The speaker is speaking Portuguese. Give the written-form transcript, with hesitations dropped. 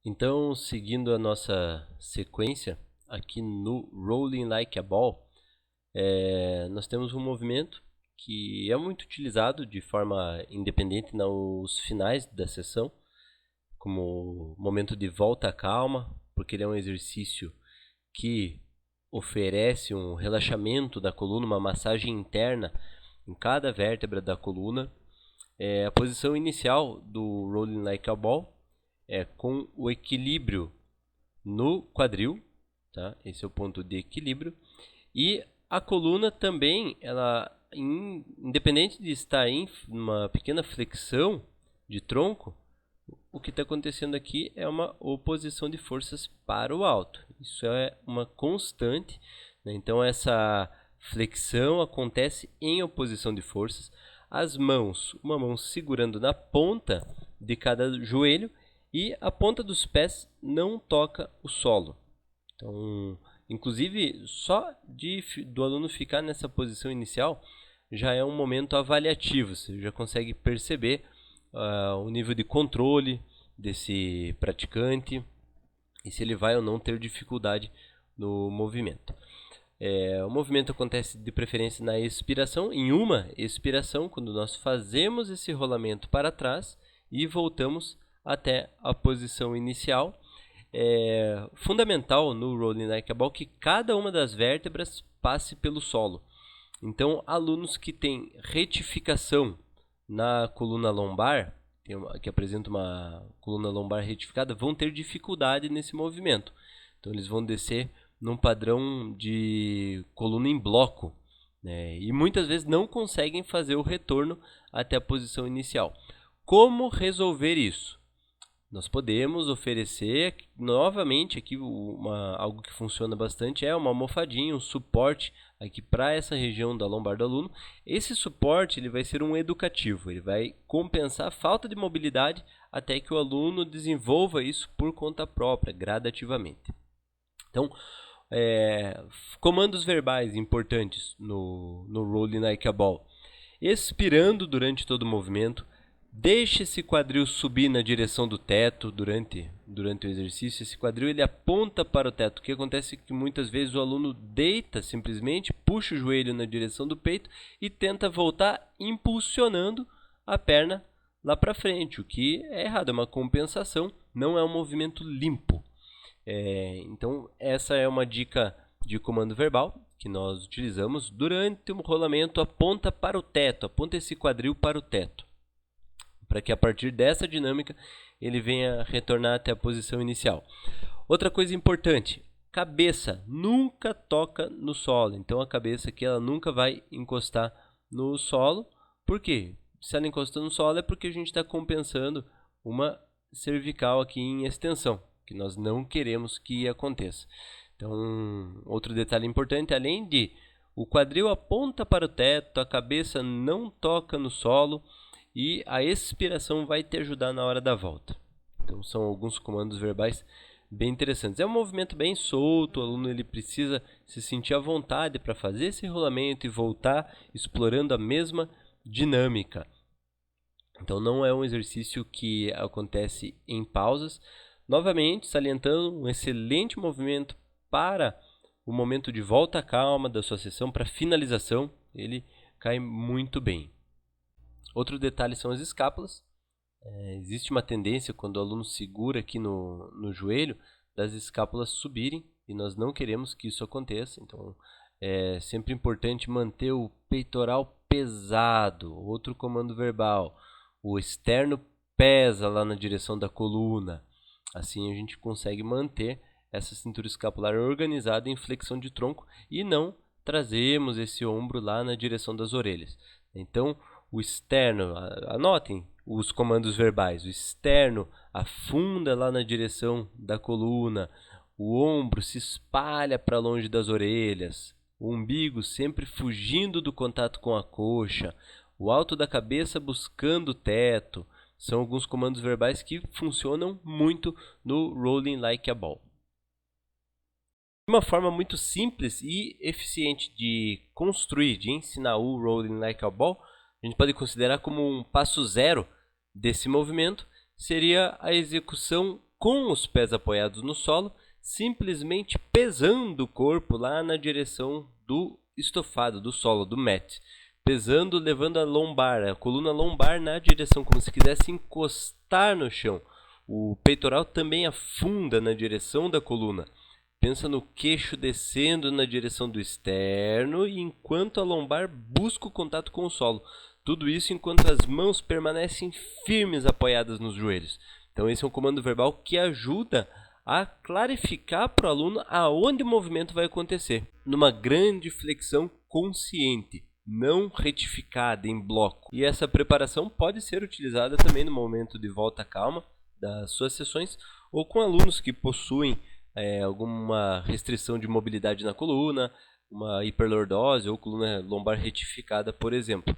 Então, seguindo a nossa sequência, aqui no Rolling Like a Ball, nós temos um movimento que é muito utilizado de forma independente nos finais da sessão, como momento de volta à calma, porque ele é um exercício que oferece um relaxamento da coluna, uma massagem interna em cada vértebra da coluna. A posição inicial do Rolling Like a Ball é com o equilíbrio no quadril, tá? Esse é o ponto de equilíbrio. E a coluna também, independente de estar em uma pequena flexão de tronco, o que está acontecendo aqui é uma oposição de forças para o alto. Isso é uma constante, né? Então essa flexão acontece em oposição de forças. As mãos, uma mão segurando na ponta de cada joelho e a ponta dos pés não toca o solo. Então, inclusive, só do aluno ficar nessa posição inicial já é um momento avaliativo. Você já consegue perceber o nível de controle desse praticante e se ele vai ou não ter dificuldade no movimento. O movimento acontece de preferência na expiração, em uma expiração, quando nós fazemos esse rolamento para trás e voltamos até a posição inicial. É fundamental no Rolling Like a Ball que cada uma das vértebras passe pelo solo. Então, alunos que têm retificação na coluna lombar, que apresentam uma coluna lombar retificada, vão ter dificuldade nesse movimento. Então, eles vão descer num padrão de coluna em bloco, né? E muitas vezes não conseguem fazer o retorno até a posição inicial. Como resolver isso? Nós podemos oferecer novamente aqui algo que funciona bastante, é uma almofadinha, um suporte aqui para essa região da lombar do aluno. Esse suporte ele vai ser um educativo, ele vai compensar a falta de mobilidade até que o aluno desenvolva isso por conta própria, gradativamente. Então, comandos verbais importantes no Rolling Like a Ball. Expirando durante todo o movimento, deixe esse quadril subir na direção do teto durante o exercício. Esse quadril ele aponta para o teto. O que acontece é que muitas vezes o aluno deita simplesmente, puxa o joelho na direção do peito e tenta voltar impulsionando a perna lá para frente, o que é errado, é uma compensação, não é um movimento limpo. Então essa é uma dica de comando verbal que nós utilizamos durante o rolamento. Aponta para o teto, aponta esse quadril para o teto, para que a partir dessa dinâmica ele venha retornar até a posição inicial. Outra coisa importante, cabeça nunca toca no solo. Então a cabeça aqui ela nunca vai encostar no solo. Por quê? Se ela encostar no solo é porque a gente está compensando uma cervical aqui em extensão, que nós não queremos que aconteça. Então, outro detalhe importante, além de o quadril aponta para o teto, a cabeça não toca no solo, e a expiração vai te ajudar na hora da volta. Então são alguns comandos verbais bem interessantes. É um movimento bem solto, o aluno ele precisa se sentir à vontade para fazer esse rolamento e voltar explorando a mesma dinâmica. Então não é um exercício que acontece em pausas. Novamente, salientando um excelente movimento para o momento de volta à calma da sua sessão, para finalização, ele cai muito bem. Outro detalhe são as escápulas. Existe uma tendência, quando o aluno segura aqui no joelho, das escápulas subirem, e nós não queremos que isso aconteça. Então, é sempre importante manter o peitoral pesado. Outro comando verbal. O externo pesa lá na direção da coluna. Assim a gente consegue manter essa cintura escapular organizada em flexão de tronco e não trazemos esse ombro lá na direção das orelhas. Então, o externo, anotem os comandos verbais, o externo afunda lá na direção da coluna, o ombro se espalha para longe das orelhas, o umbigo sempre fugindo do contato com a coxa, o alto da cabeça buscando o teto. São alguns comandos verbais que funcionam muito no Rolling Like a Ball. Uma forma muito simples e eficiente de construir, de ensinar o Rolling Like a Ball, a gente pode considerar como um passo zero desse movimento, seria a execução com os pés apoiados no solo, simplesmente pesando o corpo lá na direção do estofado, do solo, do mat. Pesando, levando a coluna lombar na direção, como se quisesse encostar no chão. O peitoral também afunda na direção da coluna. Pensa no queixo descendo na direção do externo, enquanto a lombar busca o contato com o solo. Tudo isso enquanto as mãos permanecem firmes apoiadas nos joelhos. Então esse é um comando verbal que ajuda a clarificar para o aluno aonde o movimento vai acontecer. Numa grande flexão consciente, não retificada em bloco. E essa preparação pode ser utilizada também no momento de volta calma das suas sessões ou com alunos que possuem alguma restrição de mobilidade na coluna, uma hiperlordose ou coluna lombar retificada, por exemplo.